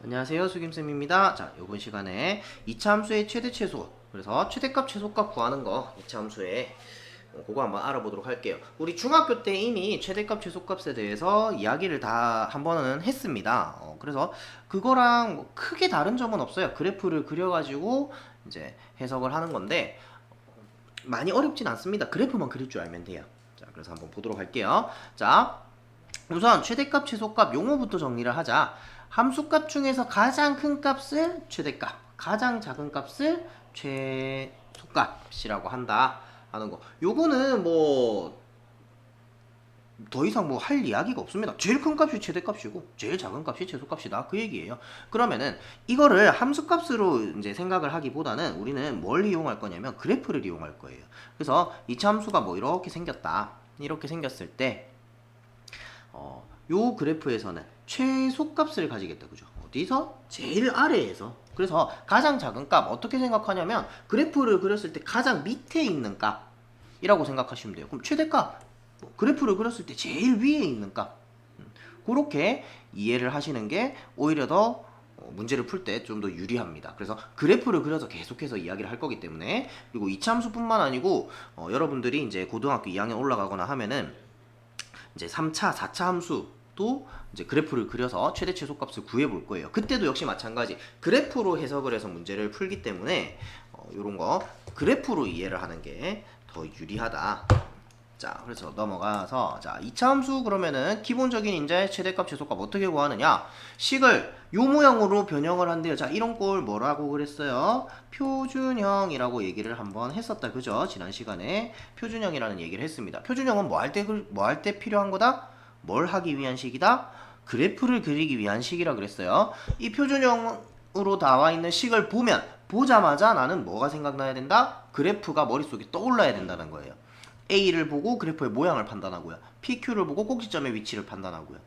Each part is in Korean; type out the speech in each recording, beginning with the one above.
안녕하세요, 수김쌤입니다. 자, 이번 시간에 이차함수의 최대 최소, 그래서 최대값 최소값 구하는 거 이차함수에 그거 한번 알아보도록 할게요. 우리 중학교 때 이미 최대값 최소값에 대해서 이야기를 다 한 번은 했습니다. 그래서 그거랑 뭐 크게 다른 점은 없어요. 그래프를 그려가지고 이제 해석을 하는 건데 많이 어렵진 않습니다. 그래프만 그릴 줄 알면 돼요. 자, 그래서 한번 보도록 할게요. 자, 우선 최대값 최소값 용어부터 정리를 하자. 함수값 중에서 가장 큰 값을 최대값, 가장 작은 값을 최소값이라고 한다 하는 거. 요거는 뭐 더 이상 뭐 할 이야기가 없습니다. 제일 큰 값이 최대값이고 제일 작은 값이 최소값이다, 그 얘기예요. 그러면은 이거를 함수값으로 이제 생각을 하기보다는 우리는 뭘 이용할 거냐면 그래프를 이용할 거예요. 그래서 이차 함수가 뭐 이렇게 생겼다, 이렇게 생겼을 때 요 그래프에서는 최소값을 가지겠다, 그죠? 어디서? 제일 아래에서. 그래서 가장 작은 값 어떻게 생각하냐면 그래프를 그렸을 때 가장 밑에 있는 값이라고 생각하시면 돼요. 그럼 최대값, 그래프를 그렸을 때 제일 위에 있는 값, 그렇게 이해를 하시는 게 오히려 더 문제를 풀 때 좀 더 유리합니다. 그래서 그래프를 그려서 계속해서 이야기를 할 거기 때문에. 그리고 이차함수뿐만 아니고 여러분들이 이제 고등학교 2학년 올라가거나 하면은 이제 3차, 4차 함수도 이제 그래프를 그려서 최대 최소값을 구해 볼 거예요. 그때도 역시 마찬가지 그래프로 해석을 해서 문제를 풀기 때문에 이런 거 그래프로 이해를 하는 게 더 유리하다. 자, 그래서 넘어가서, 자, 2차 함수 그러면은 기본적인 인자의 최대값 최소값 어떻게 구하느냐? 식을 요 모양으로 변형을 한대요. 자, 이런 꼴 뭐라고 그랬어요? 표준형이라고 얘기를 한번 했었다, 그죠? 지난 시간에 표준형이라는 얘기를 했습니다. 표준형은 뭐 할 때 필요한 거다? 뭘 하기 위한 식이다? 그래프를 그리기 위한 식이라 그랬어요. 이 표준형으로 나와 있는 식을 보자마자 나는 뭐가 생각나야 된다? 그래프가 머릿속에 떠올라야 된다는 거예요. A를 보고 그래프의 모양을 판단하고요. PQ를 보고 꼭지점의 위치를 판단하고요.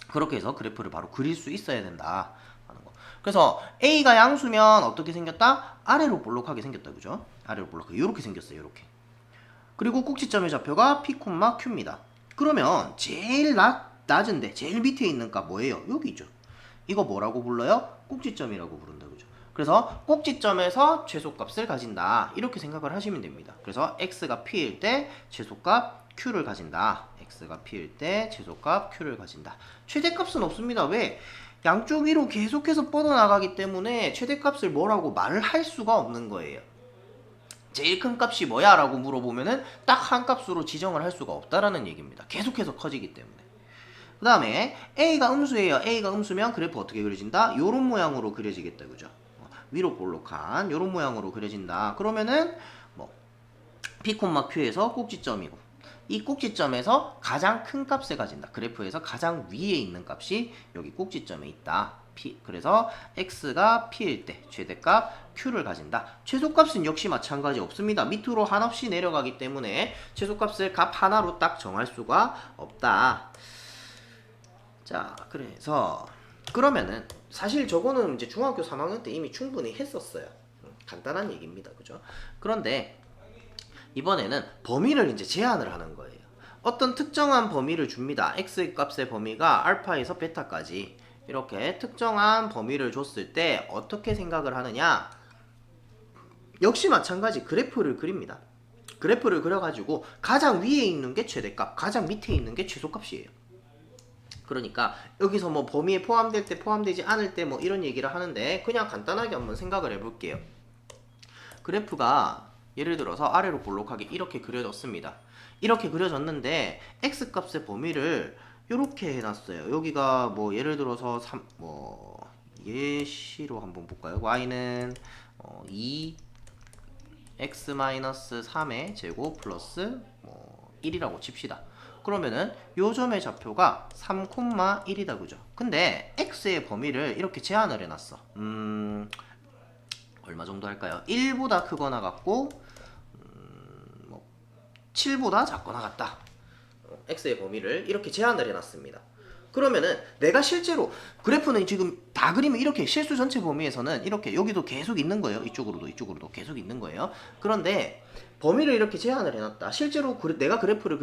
그렇게 해서 그래프를 바로 그릴 수 있어야 된다 하는 거. 그래서 A가 양수면 어떻게 생겼다? 아래로 볼록하게 생겼다, 그죠? 아래로 볼록하게 이렇게 생겼어요, 이렇게. 그리고 꼭지점의 좌표가 P, Q입니다. 그러면 제일 낮은데 제일 밑에 있는 값 뭐예요? 여기 있죠. 이거 뭐라고 불러요? 꼭지점이라고 부른다, 그죠? 그래서 꼭지점에서 최소값을 가진다, 이렇게 생각을 하시면 됩니다. 그래서 x가 p일 때 최소값 q를 가진다. x가 p일 때 최소값 q를 가진다. 최대값은 없습니다. 왜? 양쪽 위로 계속해서 뻗어나가기 때문에 최대값을 뭐라고 말을 할 수가 없는 거예요. 제일 큰 값이 뭐야? 라고 물어보면은 딱 한 값으로 지정을 할 수가 없다라는 얘기입니다. 계속해서 커지기 때문에. 그 다음에 A가 음수예요. A가 음수면 그래프 어떻게 그려진다? 요런 모양으로 그려지겠다, 그죠? 위로 볼록한 요런 모양으로 그려진다. 그러면은 뭐 P, Q에서 꼭지점이고, 이 꼭지점에서 가장 큰 값을 가진다. 그래프에서 가장 위에 있는 값이 여기 꼭지점에 있다. 그래서 x가 p일 때 최대값 q를 가진다. 최소값은 역시 마찬가지 없습니다. 밑으로 한없이 내려가기 때문에 최소값을 값 하나로 딱 정할 수가 없다. 자, 그래서 그러면은 사실 저거는 이제 중학교 3학년 때 이미 충분히 했었어요. 간단한 얘기입니다, 그죠? 그런데 이번에는 범위를 이제 제한을 하는 거예요. 어떤 특정한 범위를 줍니다. x 값의 범위가 알파에서 베타까지 이렇게 특정한 범위를 줬을 때 어떻게 생각을 하느냐? 역시 마찬가지 그래프를 그립니다. 그래프를 그려가지고 가장 위에 있는 게 최대값, 가장 밑에 있는 게 최소값이에요. 그러니까 여기서 뭐 범위에 포함될 때 포함되지 않을 때 뭐 이런 얘기를 하는데, 그냥 간단하게 한번 생각을 해볼게요. 그래프가 예를 들어서 아래로 볼록하게 이렇게 그려졌습니다. 이렇게 그려졌는데 x값의 범위를 이렇게 해놨어요. 여기가 뭐 예를 들어서 예시로 한번 볼까요? y는 2 x-3의 제곱 플러스 1이라고 칩시다. 그러면은 요 점의 좌표가 3,1이다, 그죠? 근데 x의 범위를 이렇게 제한을 해놨어. 얼마 정도 할까요? 1보다 크거나 같고 7보다 작거나 같다. x의 범위를 이렇게 제한을 해놨습니다. 그러면은 내가 실제로 그래프는 지금 다 그리면 이렇게 실수 전체 범위에서는 이렇게 여기도 계속 있는 거예요. 이쪽으로도 계속 있는 거예요. 그런데 범위를 이렇게 제한을 해놨다. 실제로 내가 그래프를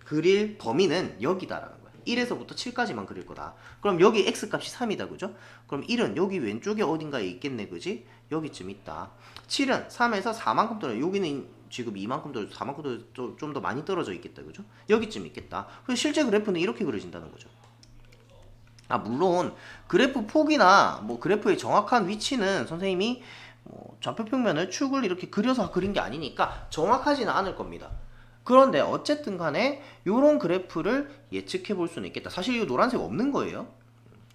그릴 범위는 여기다라는 거예요. 1에서부터 7까지만 그릴 거다. 그럼 여기 x값이 3이다. 그죠? 그럼 1은 여기 왼쪽에 어딘가에 있겠네. 그지? 여기쯤 있다. 7은 3에서 4만큼 떨어져. 여기는 지금 2만큼 떨어져. 4만큼 떨어져. 좀 더 많이 떨어져 있겠다. 그죠? 여기쯤 있겠다. 그래서 실제 그래프는 이렇게 그려진다는 거죠. 아, 물론 그래프 폭이나 뭐 그래프의 정확한 위치는 선생님이 뭐 좌표평면을 축을 이렇게 그려서 그린 게 아니니까 정확하지는 않을 겁니다. 그런데 어쨌든 간에 요런 그래프를 예측해 볼 수는 있겠다. 사실 이 노란색 없는 거예요.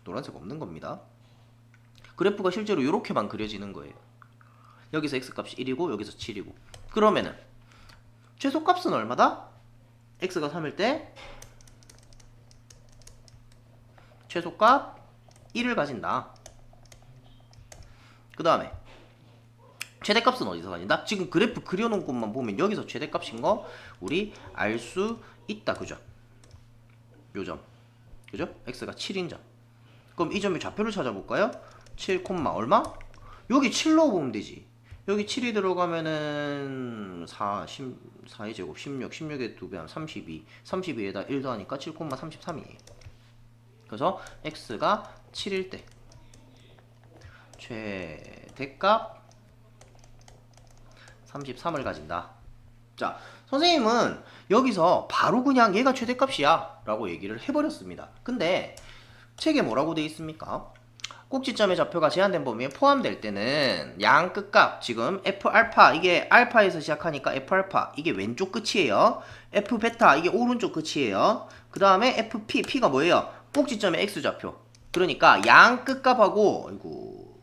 노란색 없는 겁니다. 그래프가 실제로 요렇게만 그려지는 거예요. 여기서 x값이 1이고 여기서 7이고. 그러면은 최소값은 얼마다? x가 3일 때 최소값 1을 가진다. 그 다음에 최대값은 어디서 가진다? 지금 그래프 그려놓은 것만 보면 여기서 최대값인 거 우리 알 수 있다. 그죠? 요점. 그죠? x가 7인 점. 그럼 이 점의 좌표를 찾아볼까요? 7, 얼마? 여기 7로 보면 되지. 여기 7이 들어가면은 4의 제곱 16, 16에 2배 하면 32, 32에다 1 더하니까 7, 33이에요. 그래서 x가 7일 때 최대값 33을 가진다. 자, 선생님은 여기서 바로 그냥 얘가 최대값이야 라고 얘기를 해버렸습니다. 근데 책에 뭐라고 돼 있습니까? 꼭지점의 좌표가 제한된 범위에 포함될 때는 양 끝값, 지금 F알파, 이게 알파에서 시작하니까 F알파, 이게 왼쪽 끝이에요. F베타, 이게 오른쪽 끝이에요. 그 다음에 FP, P가 뭐예요? 꼭지점의 X좌표. 그러니까 양 끝값하고, 아이고,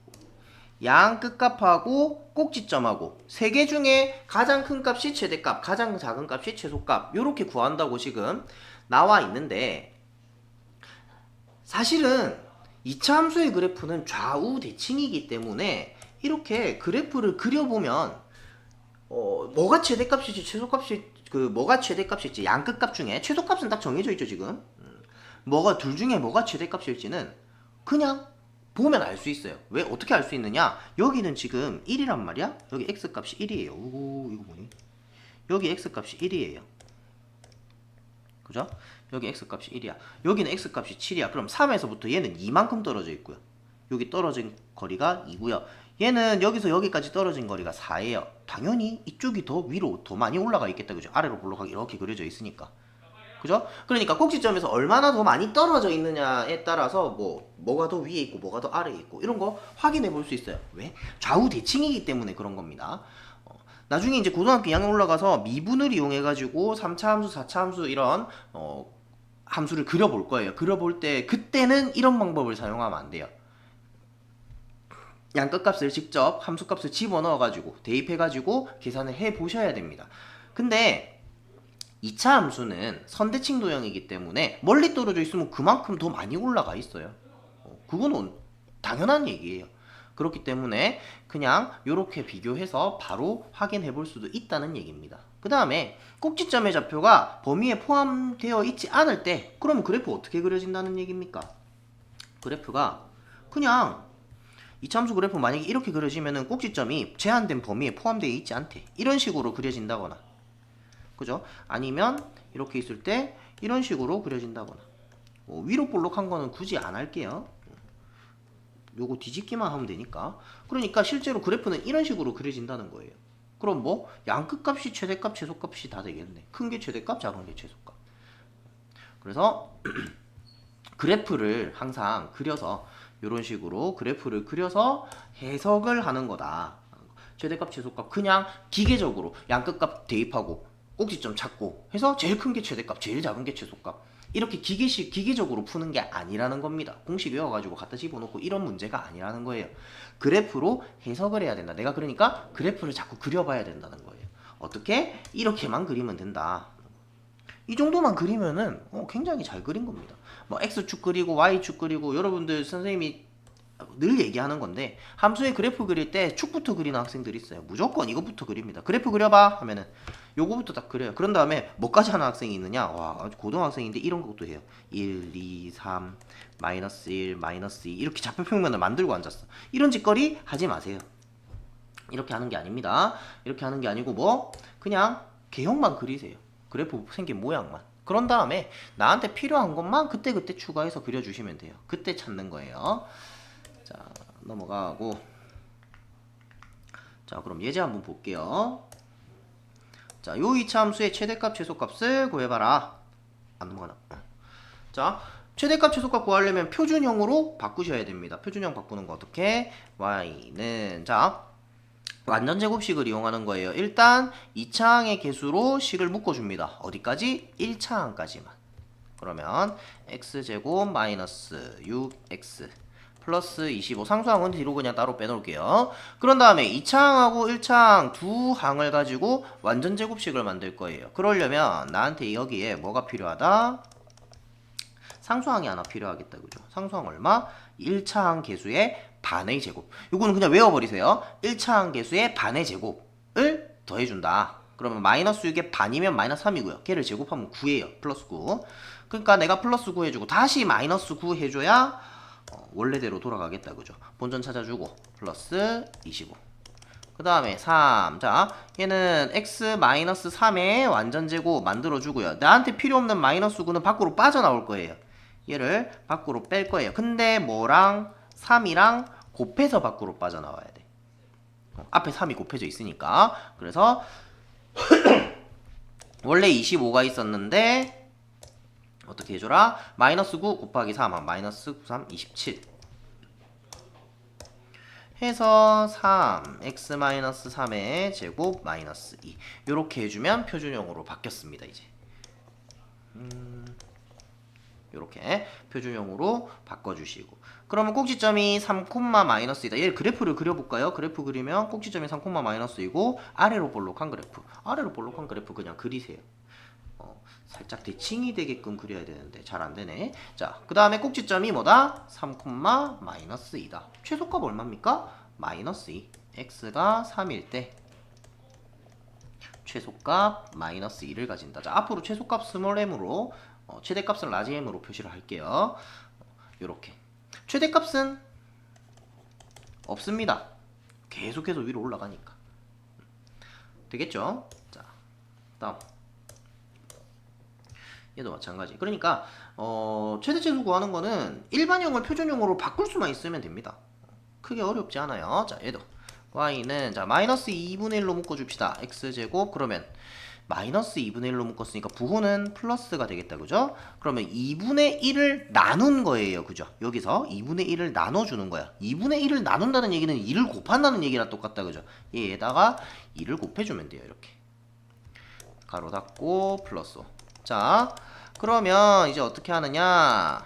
양 끝값하고 꼭지점하고 세 개 중에 가장 큰 값이 최대값, 가장 작은 값이 최소값, 요렇게 구한다고 지금 나와 있는데, 사실은 2차 함수의 그래프는 좌우 대칭이기 때문에 이렇게 그래프를 그려보면 뭐가 최대값일지 최소값일지, 뭐가 최대값일지 양끝값 중에 최소값은 딱 정해져 있죠 지금. 뭐가 둘 중에 뭐가 최대값일지는 그냥 보면 알 수 있어요. 왜 어떻게 알 수 있느냐? 여기는 지금 1이란 말이야. 여기 x값이 1이에요. 오, 이거 뭐니? 여기 x값이 1이에요. 그죠? 여기 x값이 1이야. 여기는 x값이 7이야. 그럼 3에서부터 얘는 2만큼 떨어져 있고요. 여기 떨어진 거리가 2고요. 얘는 여기서 여기까지 떨어진 거리가 4예요. 당연히 이쪽이 더 위로 더 많이 올라가 있겠다. 그죠? 아래로 볼록하게 이렇게 그려져 있으니까. 그죠? 그러니까 꼭지점에서 얼마나 더 많이 떨어져 있느냐에 따라서 뭐가 더 위에 있고 뭐가 더 아래에 있고 이런 거 확인해 볼 수 있어요. 왜? 좌우 대칭이기 때문에 그런 겁니다. 나중에 이제 고등학교 2학년 올라가서 미분을 이용해 가지고 3차 함수, 4차 함수 이런 함수를 그려볼 거예요. 그려볼 때 그때는 이런 방법을 사용하면 안 돼요. 양끝값을 직접 함수값을 집어넣어 가지고 대입해 가지고 계산을 해 보셔야 됩니다. 근데 2차 함수는 선대칭 도형이기 때문에 멀리 떨어져 있으면 그만큼 더 많이 올라가 있어요. 그거는 당연한 얘기예요. 그렇기 때문에 그냥 이렇게 비교해서 바로 확인해 볼 수도 있다는 얘기입니다. 그 다음에 꼭지점의 좌표가 범위에 포함되어 있지 않을 때 그러면 그래프 어떻게 그려진다는 얘기입니까? 그래프가 그냥 이차함수 그래프 만약에 이렇게 그려지면은 꼭지점이 제한된 범위에 포함되어 있지 않대. 이런 식으로 그려진다거나, 그죠? 아니면 이렇게 있을 때 이런 식으로 그려진다거나. 위로 볼록한 거는 굳이 안 할게요. 요거 뒤집기만 하면 되니까. 그러니까 실제로 그래프는 이런 식으로 그려진다는 거예요. 그럼 뭐 양끝값이 최대값, 최소값이 다 되겠네. 큰 게 최대값, 작은 게 최소값. 그래서 그래프를 항상 그려서 이런 식으로 그래프를 그려서 해석을 하는 거다. 최대값, 최소값 그냥 기계적으로 양끝값 대입하고 꼭지점 찾고 해서 제일 큰 게 최대값, 제일 작은 게 최소값. 이렇게 기계적으로 푸는 게 아니라는 겁니다. 공식 외워가지고 갖다 집어넣고 이런 문제가 아니라는 거예요. 그래프로 해석을 해야 된다. 내가 그러니까 그래프를 자꾸 그려봐야 된다는 거예요. 어떻게? 이렇게만 그리면 된다. 이 정도만 그리면은 굉장히 잘 그린 겁니다. 뭐 X축 그리고 Y축 그리고 여러분들 선생님이 늘 얘기하는 건데 함수의 그래프 그릴 때 축부터 그리는 학생들이 있어요. 무조건 이것부터 그립니다. 그래프 그려봐 하면은 요거부터 딱 그려요. 그런 다음에 뭐까지 하는 학생이 있느냐? 와, 아주 고등학생인데 이런 것도 해요. 1, 2, 3, 마이너스 1, 마이너스 2 이렇게 좌표평면을 만들고 앉았어. 이런 짓거리 하지 마세요. 이렇게 하는 게 아닙니다. 이렇게 하는 게 아니고 그냥 개형만 그리세요. 그래프 생긴 모양만. 그런 다음에 나한테 필요한 것만 그때그때 추가해서 그려주시면 돼요. 그때 찾는 거예요. 자, 넘어가고. 자, 그럼 예제 한번 볼게요. 자, 요 이차함수의 최대값, 최소값을 구해봐라. 안 넘어가나? 자, 최대값, 최소값 구하려면 표준형으로 바꾸셔야 됩니다. 표준형 바꾸는 거 어떻게? y는 자, 완전 제곱식을 이용하는 거예요. 일단 2차항의 개수로 식을 묶어줍니다. 어디까지? 1차항까지만. 그러면 x제곱 마이너스 6x 플러스 25 상수항은 뒤로 그냥 따로 빼놓을게요. 그런 다음에 2차항하고 1차항 두 항을 가지고 완전 제곱식을 만들 거예요. 그러려면 나한테 여기에 뭐가 필요하다? 상수항이 하나 필요하겠다. 그죠? 상수항 얼마? 1차항 개수의 반의 제곱. 이거는 그냥 외워버리세요. 1차항 개수의 반의 제곱을 더해준다. 그러면 마이너스 6의 반이면 마이너스 3이고요. 걔를 제곱하면 9예요. 플러스 9. 그러니까 내가 플러스 9 해주고 다시 마이너스 9 해줘야 원래대로 돌아가겠다. 그죠? 본전 찾아주고 플러스 25. 그 다음에 3. 자, 얘는 x 마이너스 3의 완전제곱 만들어주고요. 나한테 필요 없는 마이너스 9는 밖으로 빠져나올 거예요. 얘를 밖으로 뺄 거예요. 근데 뭐랑 3이랑 곱해서 밖으로 빠져나와야 돼. 앞에 3이 곱해져 있으니까. 그래서 원래 25가 있었는데 어떻게 해줘라? 마이너스 9 곱하기 3, 마이너스 9, 3, 27 해서 3, x-3의 제곱 마이너스 2 요렇게 해주면 표준형으로 바뀌었습니다. 이제 요렇게 표준형으로 바꿔주시고, 그러면 꼭지점이 3, 마이너스이다. 얘 그래프를 그려볼까요? 그래프 그리면 꼭지점이 3, 마이너스이고 아래로 볼록한 그래프, 아래로 볼록한 그래프 그냥 그리세요. 살짝 대칭이 되게끔 그려야 되는데 잘 안되네. 자, 그 다음에 꼭지점이 뭐다? 3, 마이너스 2다. 최소값 얼마입니까? 마이너스 2. x가 3일 때 최소값 마이너스 2를 가진다. 자, 앞으로 최소값 스몰 m으로 최대값은 라지 m으로 표시를 할게요. 요렇게. 최대값은 없습니다. 계속해서 위로 올라가니까. 되겠죠? 자, 다음. 얘도 마찬가지. 그러니까 최대 최소 구하는 거는 일반형을 표준형으로 바꿀 수만 있으면 됩니다. 크게 어렵지 않아요. 자, 얘도 y는 자 마이너스 2분의 1로 묶어줍시다. x제곱. 그러면 마이너스 2분의 1로 묶었으니까 부호는 플러스가 되겠다. 그죠? 그러면 2분의 1을 나눈 거예요. 그죠? 여기서 2분의 1을 나눠주는 거야. 2분의 1을 나눈다는 얘기는 2를 곱한다는 얘기랑 똑같다. 그죠? 얘에다가 2를 곱해주면 돼요. 이렇게 가로 닫고 플러스 5. 자, 그러면 이제 어떻게 하느냐?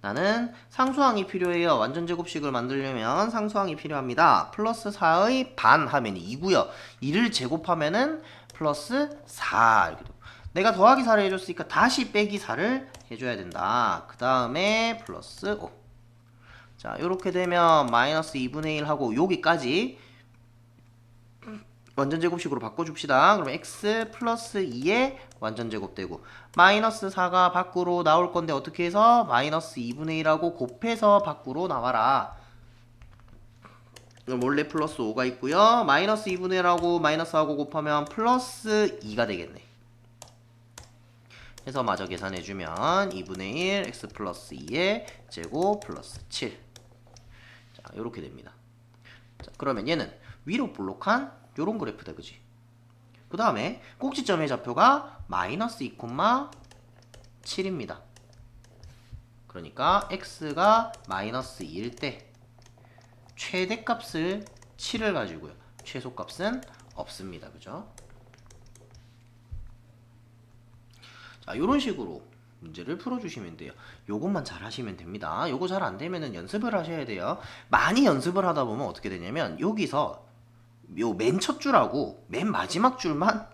나는 상수항이 필요해요. 완전 제곱식을 만들려면 상수항이 필요합니다. 플러스 4의 반 하면 2고요. 2를 제곱하면은 플러스 4 이렇게 되고. 내가 더하기 4를 해줬으니까 다시 빼기 4를 해줘야 된다. 그 다음에 플러스 5. 자, 이렇게 되면 마이너스 2분의 1 하고 여기까지 완전 제곱식으로 바꿔줍시다. 그러면 x 플러스 2의 완전 제곱되고 마이너스 4가 밖으로 나올 건데 어떻게 해서 마이너스 2분의 1하고 곱해서 밖으로 나와라. 원래 플러스 5가 있고요. 마이너스 2분의 1하고 마이너스하고 곱하면 플러스 2가 되겠네. 해서 마저 계산해주면 2분의 1 x 플러스 2의 제곱 플러스 7. 자, 요렇게 됩니다. 자, 그러면 얘는 위로 볼록한 요런 그래프다. 그지? 그 다음에 꼭지점의 좌표가 마이너스 2, 7입니다. 그러니까 x가 마이너스 2일 때 최대값을 7을 가지고요. 최소값은 없습니다. 그죠? 자, 요런 식으로 문제를 풀어주시면 돼요. 요것만 잘 하시면 됩니다. 요거 잘 안되면은 연습을 하셔야 돼요. 많이 연습을 하다 보면 어떻게 되냐면 여기서 요 맨 첫 줄하고 맨 마지막 줄만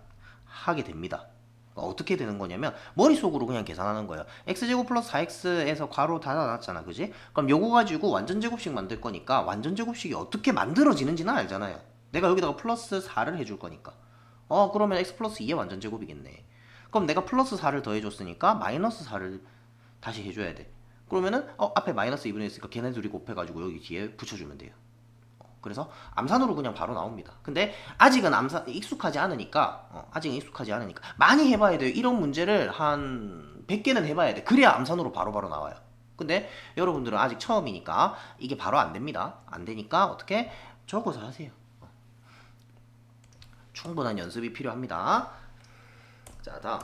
하게 됩니다. 어떻게 되는 거냐면 머릿속으로 그냥 계산하는 거예요. x제곱 플러스 4x에서 괄호 닫아놨잖아. 그지? 그럼 요거 가지고 완전 제곱식 만들 거니까 완전 제곱식이 어떻게 만들어지는지는 알잖아요. 내가 여기다가 플러스 4를 해줄 거니까. 그러면 x 플러스 2의 완전 제곱이겠네. 그럼 내가 플러스 4를 더해줬으니까 마이너스 4를 다시 해줘야 돼. 그러면은 앞에 마이너스 2분의 1 있으니까 걔네 둘이 곱해가지고 여기 뒤에 붙여주면 돼요. 그래서 암산으로 그냥 바로 나옵니다. 근데 아직은 암산 익숙하지 않으니까 아직은 익숙하지 않으니까 많이 해봐야 돼요. 이런 문제를 한 100개는 해봐야 돼. 그래야 암산으로 바로바로 나와요. 근데 여러분들은 아직 처음이니까 이게 바로 안 됩니다. 안 되니까 어떻게 적어서 하세요. 충분한 연습이 필요합니다. 자, 다음.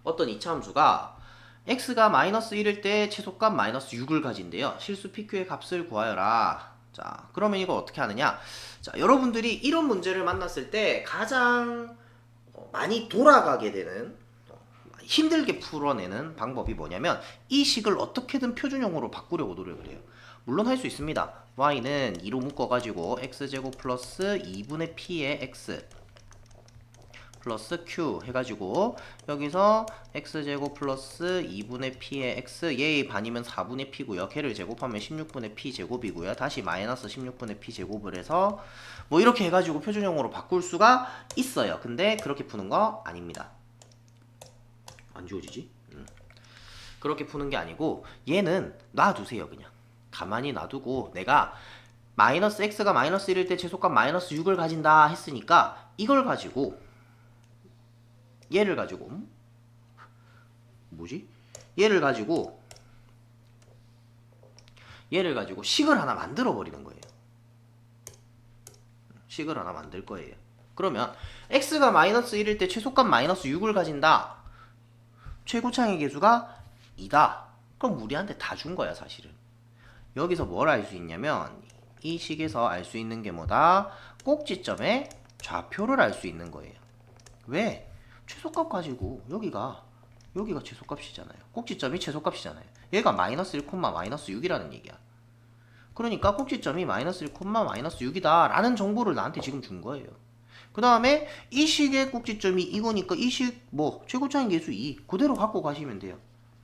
어떤 이차함수가 x가 마이너스 1일 때 최소값 마이너스 6을 가진대요. 실수 pq의 값을 구하여라. 자, 그러면 이거 어떻게 하느냐? 자, 여러분들이 이런 문제를 만났을 때 가장 많이 돌아가게 되는 힘들게 풀어내는 방법이 뭐냐면 이 식을 어떻게든 표준형으로 바꾸려고 노력을 해요. 물론 할 수 있습니다. y는 2로 묶어가지고 x제곱 플러스 2분의 p의 x 플러스 q 해가지고 여기서 x제곱 플러스 2분의 p의 x 얘의 반이면 4분의 p고요. 걔를 제곱하면 16분의 p 제곱이고요. 다시 마이너스 16분의 p 제곱을 해서 뭐 이렇게 해가지고 표준형으로 바꿀 수가 있어요. 근데 그렇게 푸는 거 아닙니다. 안 지워지지? 그렇게 푸는 게 아니고 얘는 놔두세요. 그냥 가만히 놔두고 내가 마이너스 x가 마이너스 1일 때 최소값 마이너스 6을 가진다 했으니까 이걸 가지고 얘를 가지고 뭐지? 얘를 가지고 식을 하나 만들어 버리는 거예요. 식을 하나 만들 거예요. 그러면 x가 마이너스 1일 때 최소값 마이너스 6을 가진다. 최고창의 개수가 2다. 그럼 우리한테 다 준 거야 사실은. 여기서 뭘 알 수 있냐면 이 식에서 알 수 있는 게 뭐다? 꼭지점의 좌표를 알 수 있는 거예요. 왜? 최소값 가지고 여기가 최소값이잖아요. 꼭지점이 최소값이잖아요. 얘가 마이너스 1, 마이너스 6이라는 얘기야. 그러니까 꼭지점이 마이너스 1, 마이너스 6이다 라는 정보를 나한테 지금 준 거예요. 그 다음에 이 식의 꼭지점이 이거니까 이 식 뭐 최고차인 계수 2 그대로 갖고 가시면 돼요.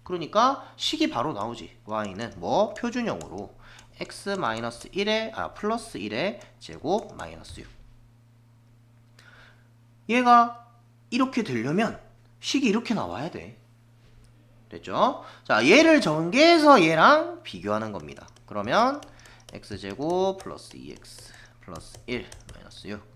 그러니까 식이 바로 나오지. y는 뭐 표준형으로 x-1의 플러스 1의 제곱 마이너스 6. 얘가 이렇게 되려면 식이 이렇게 나와야 돼. 됐죠? 자, 얘를 전개해서 얘랑 비교하는 겁니다. 그러면 x제곱 플러스 2x 플러스 1 마이너스 6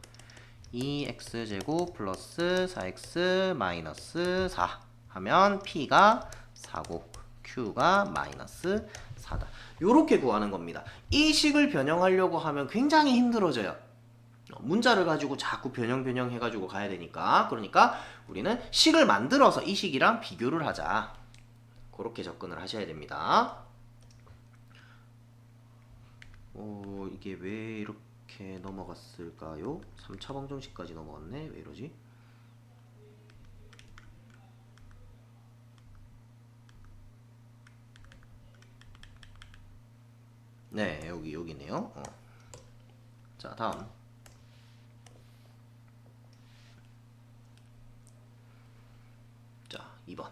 2x제곱 플러스 4x 마이너스 4 하면 p가 4고 q가 마이너스 4다. 요렇게 구하는 겁니다. 이 식을 변형하려고 하면 굉장히 힘들어져요. 문자를 가지고 자꾸 변형 해가지고 가야 되니까. 그러니까 우리는 식을 만들어서 이 식이랑 비교를 하자. 그렇게 접근을 하셔야 됩니다. 이게 왜 이렇게 넘어갔을까요? 3차 방정식까지 넘어갔네. 왜 이러지? 네, 여기네요. 자, 다음. 자, 2번.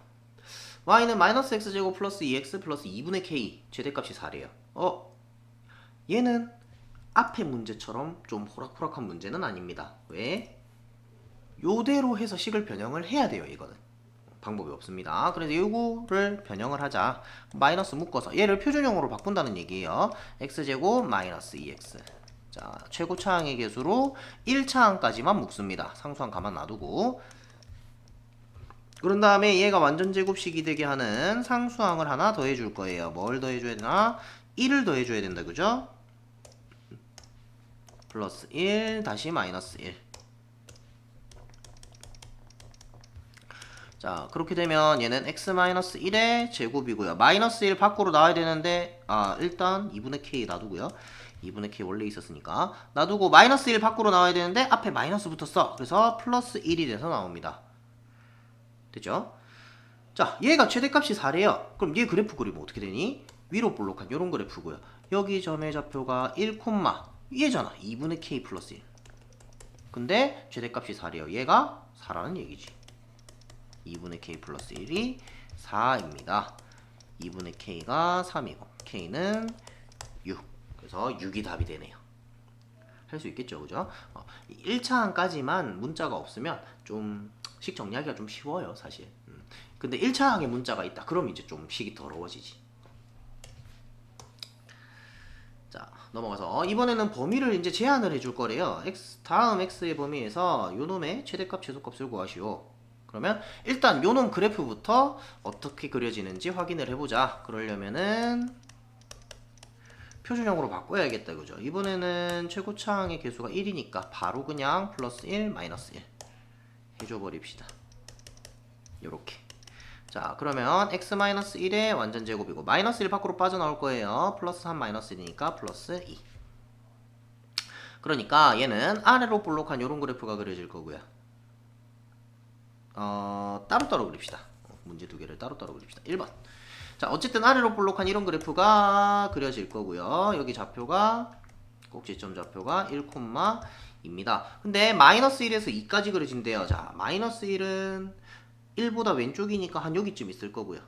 y는 마이너스 x제곱 플러스 2x 플러스 2분의 k 최대값이 4래요. 얘는 앞의 문제처럼 좀 호락호락한 문제는 아닙니다. 왜? 요대로 해서 식을 변형을 해야 돼요. 이거는 방법이 없습니다. 그래서 이거를 변형을 하자. 마이너스 묶어서 얘를 표준형으로 바꾼다는 얘기예요. x제곱 마이너스 2x. 자, 최고차항의 개수로 1차항까지만 묶습니다. 상수항 가만 놔두고. 그런 다음에 얘가 완전 제곱식이 되게 하는 상수항을 하나 더 해줄 거예요. 뭘 더 해줘야 되나? 1을 더 해줘야 된다. 그죠? 플러스 1 다시 마이너스 1. 자, 그렇게 되면 얘는 x-1의 제곱이고요. 마이너스 1 밖으로 나와야 되는데 일단 2분의 k 놔두고요. 2분의 k 원래 있었으니까 놔두고 마이너스 1 밖으로 나와야 되는데 앞에 마이너스 붙었어. 그래서 플러스 1이 돼서 나옵니다. 됐죠? 자, 얘가 최대값이 4래요. 그럼 얘 그래프 그리면 어떻게 되니? 위로 볼록한 요런 그래프고요. 여기 점의 좌표가 1, 얘잖아. 2분의 k 플러스 1. 근데 최대값이 4래요. 얘가 4라는 얘기지. 2분의 k 플러스 1이 4입니다. 2분의 k가 3이고 k는 6. 그래서 6이 답이 되네요. 할 수 있겠죠, 그죠? 1차항까지만 문자가 없으면 좀 식 정리하기가 좀 쉬워요, 사실. 근데 1차항에 문자가 있다. 그럼 이제 좀 식이 더러워지지. 넘어가서 이번에는 범위를 이제 제한을 해줄 거래요. 다음 x의 범위에서 요놈의 최대값 최소값을 구하시오. 그러면 일단 요놈 그래프부터 어떻게 그려지는지 확인을 해보자. 그러려면은 표준형으로 바꿔야겠다, 그죠? 이번에는 최고차항의 개수가 1이니까 바로 그냥 플러스 1 마이너스 1 해줘 버립시다. 요렇게. 자, 그러면 x-1의 완전 제곱이고 마이너스 1 밖으로 빠져나올 거예요. 플러스 3 마이너스 1이니까 플러스 2. 그러니까 얘는 아래로 볼록한 요런 그래프가 그려질 거고요. 따로따로 그립시다. 문제 두 개를 따로따로 그립시다. 1번. 자, 어쨌든 아래로 볼록한 이런 그래프가 그려질 거고요. 여기 좌표가 꼭지점 좌표가 1,2입니다. 근데 마이너스 1에서 2까지 그려진대요. 자, 마이너스 1은 1보다 왼쪽이니까 한 여기쯤 있을 거고요.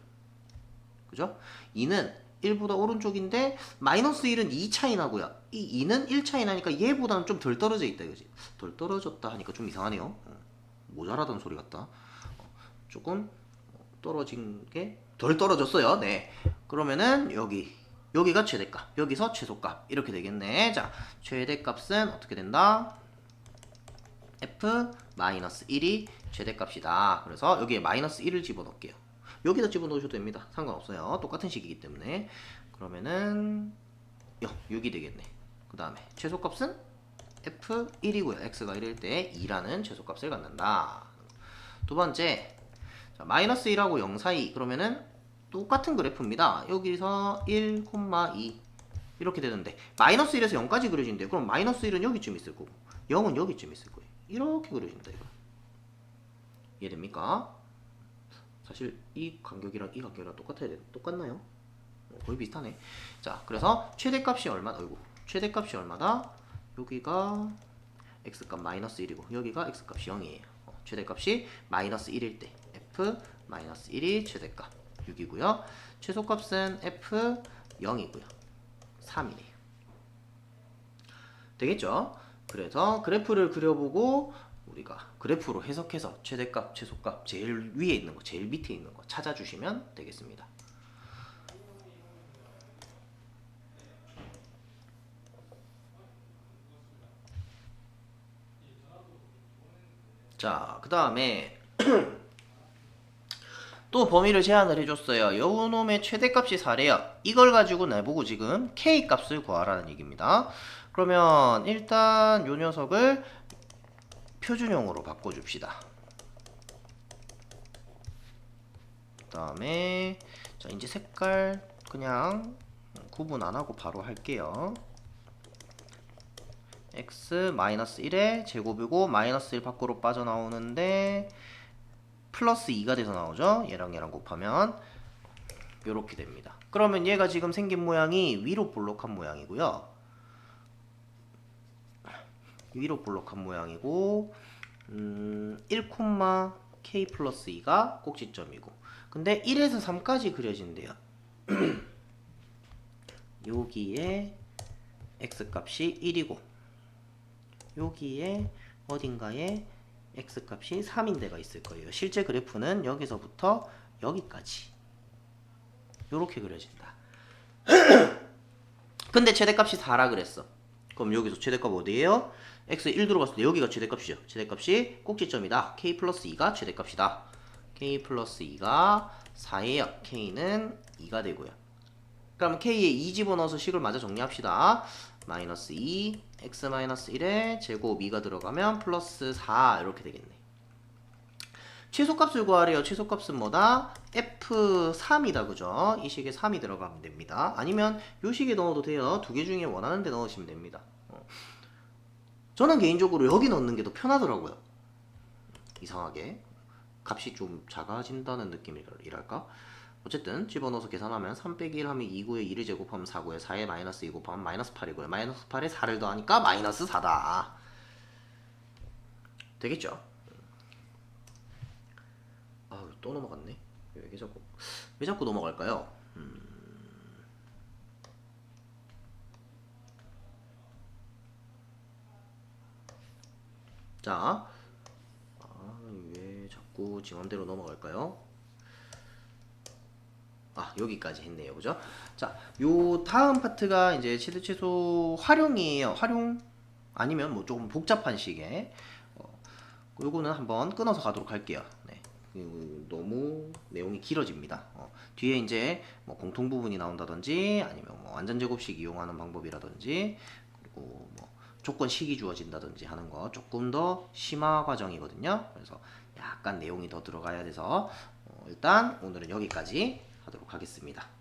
그죠? 2는 1보다 오른쪽인데 마이너스 1은 2 차이 나고요. 이 2는 1 차이 나니까 얘보다는 좀 덜 떨어져 있다 이거지. 덜 떨어졌다 하니까 좀 이상하네요. 모자라던 소리 같다. 조금 떨어진 게 덜 떨어졌어요. 네. 그러면은 여기가 최대값, 여기서 최소값 이렇게 되겠네. 자, 최대값은 어떻게 된다? f-1이 최대값이다. 그래서 여기에 마이너스 1을 집어넣을게요. 여기다 집어넣으셔도 됩니다. 상관없어요. 똑같은 식이기 때문에. 그러면은 6이 되겠네. 그 다음에 최소값은 f1이고요. x가 1일 때 2라는 최소값을 갖는다. 두 번째, 자, 마이너스 1하고 0 사이. 그러면은 똑같은 그래프입니다. 여기서 1,2 이렇게 되는데 마이너스 1에서 0까지 그려진대요. 그럼 마이너스 1은 여기쯤 있을 거고 0은 여기쯤 있을 거예요. 이렇게 그려진다 이거. 이해됩니까? 사실 이 간격이랑 이 간격이랑 똑같나요? 거의 비슷하네. 자, 그래서 최대값이 얼마다? 최대값이 얼마다? 여기가 x값 마이너스 1이고 여기가 x값이 0이에요. 최대값이 마이너스 1일 때 f 마이너스 1이 최대값 6이고요. 최소값은 f 0이고요. 3이네요. 되겠죠? 그래서 그래프를 그려보고 우리가 그래프로 해석해서 최대값, 최소값 제일 위에 있는 거, 제일 밑에 있는 거 찾아주시면 되겠습니다. 자, 그 다음에 또 범위를 제한을 해줬어요. 요놈의 최대값이 4래요. 이걸 가지고 내보고 지금 K값을 구하라는 얘기입니다. 그러면 일단 요 녀석을 표준형으로 바꿔줍시다. 그 다음에 자, 이제 색깔 그냥 구분 안하고 바로 할게요. x-1의 제곱이고 마이너스 1 밖으로 빠져나오는데 플러스 2가 돼서 나오죠. 얘랑 얘랑 곱하면 요렇게 됩니다. 그러면 얘가 지금 생긴 모양이 위로 볼록한 모양이고요. 위로 볼록한 모양이고 1, k 플러스 2가 꼭지점이고 근데 1에서 3까지 그려진대요. 여기에 x값이 1이고 여기에 어딘가에 x값이 3인 데가 있을 거예요. 실제 그래프는 여기서부터 여기까지 요렇게 그려진다. 근데 최대값이 4라 그랬어. 그럼 여기서 최대값 어디예요? x 1 들어갔을 때 여기가 최대값이죠. 최대값이 꼭지점이다. k 플러스 2가 최대값이다. k 플러스 2가 4예요. k는 2가 되고요. 그럼 k에 2 집어넣어서 식을 마저 정리합시다. 마이너스 2, x 마이너스 1에 제곱 2가 들어가면 플러스 4 이렇게 되겠네. 최소값을 구하래요. 최소값은 뭐다? f3이다. 그죠? 이 식에 3이 들어가면 됩니다. 아니면 요 식에 넣어도 돼요. 두 개 중에 원하는 데 넣으시면 됩니다. 저는 개인적으로 여기 넣는 게 더 편하더라고요. 이상하게 값이 좀 작아진다는 느낌이랄까? 어쨌든 집어넣어서 계산하면 3 빼기 1 하면 2고에 2를 제곱하면 4고에 4에 마이너스 2 곱하면 마이너스 8이고요. 마이너스 8에 4를 더하니까 마이너스 4다. 되겠죠? 아유, 또 넘어갔네. 왜 자꾸 넘어갈까요? 자, 왜 자꾸 지 맘대로 넘어갈까요? 여기까지 했네요. 그죠? 자, 요 다음 파트가 이제 최대 최소 활용이에요. 활용 아니면 뭐 조금 복잡한 식의 요거는 한번 끊어서 가도록 할게요. 네. 너무 내용이 길어집니다. 뒤에 이제 뭐 공통 부분이 나온다든지 아니면 뭐 완전 제곱식 이용하는 방법이라든지 그리고 뭐 조건식이 주어진다든지 하는 거 조금 더 심화 과정이거든요. 그래서 약간 내용이 더 들어가야 돼서 일단 오늘은 여기까지 하도록 하겠습니다.